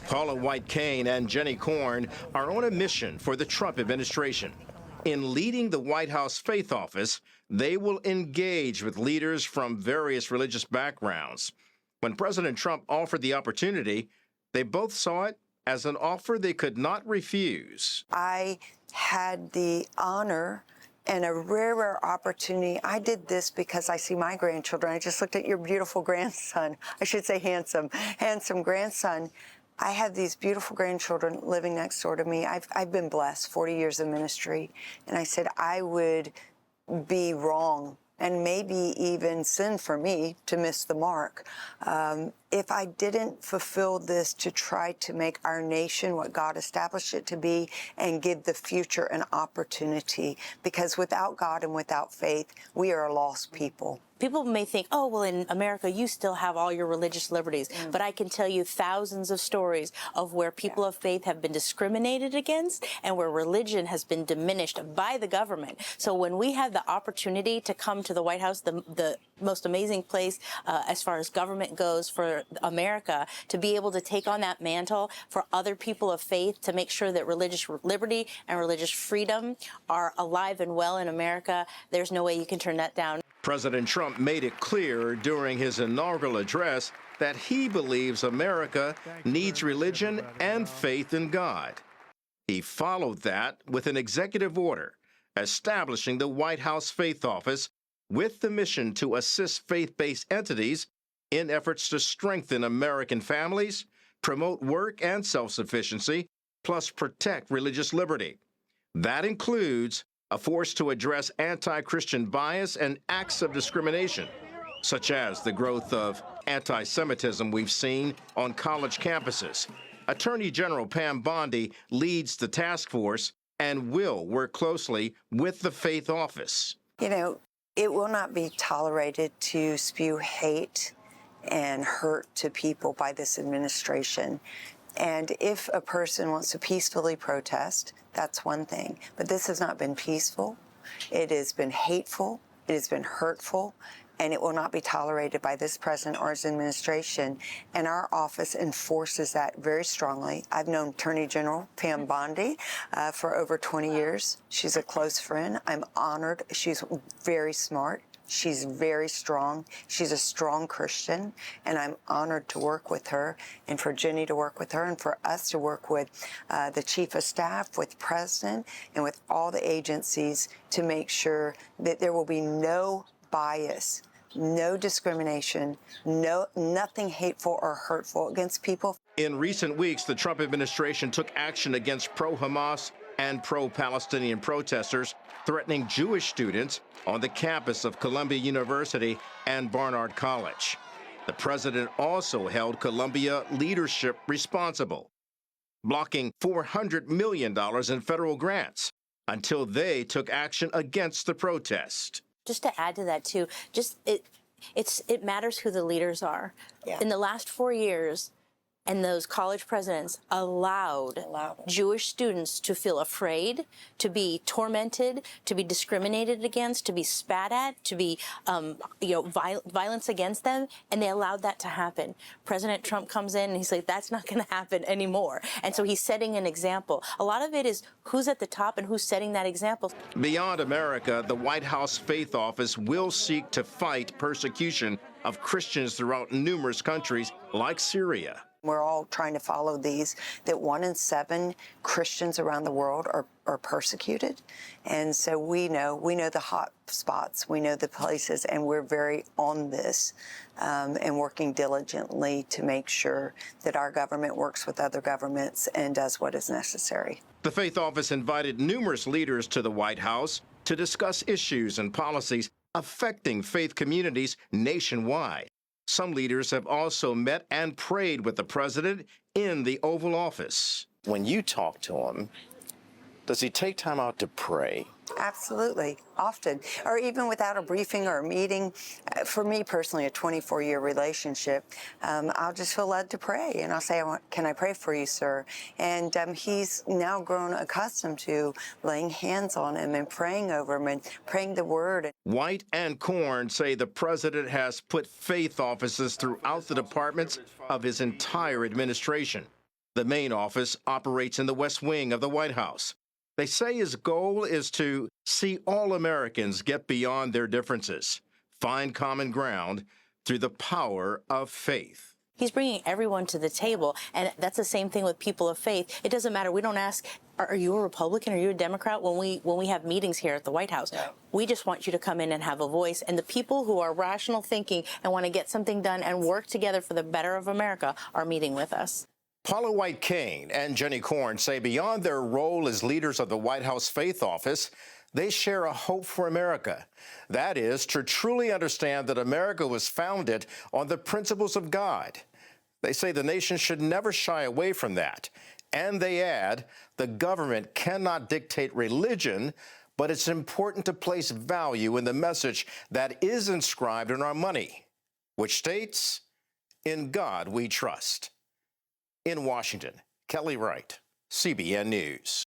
Paula White-Cain and Jenny Korn are on a mission for the Trump administration. In leading the White House Faith Office, they will engage with leaders from various religious backgrounds. When President Trump offered the opportunity, they both saw it as an offer they could not refuse. I had the honor and a rare opportunity. I did this because I see my grandchildren. I just looked at your beautiful grandson. I should say handsome grandson. I have these beautiful grandchildren living next door to me. I've been blessed, 40 years of ministry. And I said I would be wrong and maybe even sin for me to miss the mark if I didn't fulfill this to try to make our nation what God established it to be and give the future an opportunity. Because without God and without faith, we are a lost people. People may think, oh, well, in America, you still have all your religious liberties. But I can tell you thousands of stories of where people of faith have been discriminated against and where religion has been diminished by the government. So when we have the opportunity to come to the White House, the most amazing place as far as government goes for America, to be able to take on that mantle for other people of faith to make sure that religious liberty and religious freedom are alive and well in America, there's no way you can turn that down. President Trump made it clear during his inaugural address that he believes America needs religion and faith in God. He followed that with an executive order establishing the White House Faith Office with the mission to assist faith-based entities in efforts to strengthen American families, promote work and self-sufficiency, plus protect religious liberty. That includes a force to address anti-Christian bias and acts of discrimination, such as the growth of anti-Semitism we've seen on college campuses. Attorney General Pam Bondi leads the task force and will work closely with the Faith Office. You know, it will not be tolerated to spew hate and hurt to people by this administration. And if a person wants to peacefully protest, that's one thing. But this has not been peaceful. It has been hateful. It has been hurtful. And it will not be tolerated by this president or his administration. And our office enforces that very strongly. I've known Attorney General Pam Bondi for over 20 years. She's a close friend. I'm honored. She's very smart. She's very strong. She's a strong Christian, and I'm honored to work with her, and for Jenny to work with her, and for us to work with the Chief of Staff, with President, and with all the agencies to make sure that there will be no bias, no discrimination, nothing hateful or hurtful against people. In recent weeks, the Trump administration took action against pro-Hamas and pro-Palestinian protesters threatening Jewish students on the campus of Columbia University and Barnard College. The president also held Columbia leadership responsible, blocking $400 million in federal grants until they took action against the protest. Just to add to that, too, it matters who the leaders are. Yeah. In the last 4 years, and those college presidents allowed Jewish students to feel afraid, to be tormented, to be discriminated against, to be spat at, to be, violence against them, and they allowed that to happen. President Trump comes in and he's like, that's not going to happen anymore. And so he's setting an example. A lot of it is who's at the top and who's setting that example. Beyond America, the White House Faith Office will seek to fight persecution of Christians throughout numerous countries like Syria. We're all trying to follow these, that 1 in 7 Christians around the world are persecuted. And so we know the hot spots, we know the places, and we're very on this and working diligently to make sure that our government works with other governments and does what is necessary. The Faith Office invited numerous leaders to the White House to discuss issues and policies affecting faith communities nationwide. Some leaders have also met and prayed with the president in the Oval Office. When you talk to him, does he take time out to pray? Absolutely, often, or even without a briefing or a meeting. For me personally, a 24-year relationship, I'll just feel led to pray, and I'll say, can I pray for you, sir? And he's now grown accustomed to laying hands on him and praying over him and praying the word. White and Korn say the president has put faith offices throughout the departments of his entire administration. The main office operates in the West Wing of the White House. They say his goal is to see all Americans get beyond their differences, find common ground through the power of faith. He's bringing everyone to the table, and that's the same thing with people of faith. It doesn't matter. We don't ask, are you a Republican? Are you a Democrat? When we have meetings here at the White House, we just want you to come in and have a voice. And the people who are rational thinking and want to get something done and work together for the better of America are meeting with us. Paula White-Cain and Jenny Korn say beyond their role as leaders of the White House Faith Office, they share a hope for America. That is, to truly understand that America was founded on the principles of God. They say the nation should never shy away from that. And they add, the government cannot dictate religion, but it's important to place value in the message that is inscribed in our money, which states, "In God we trust." In Washington, Kelly Wright, CBN News.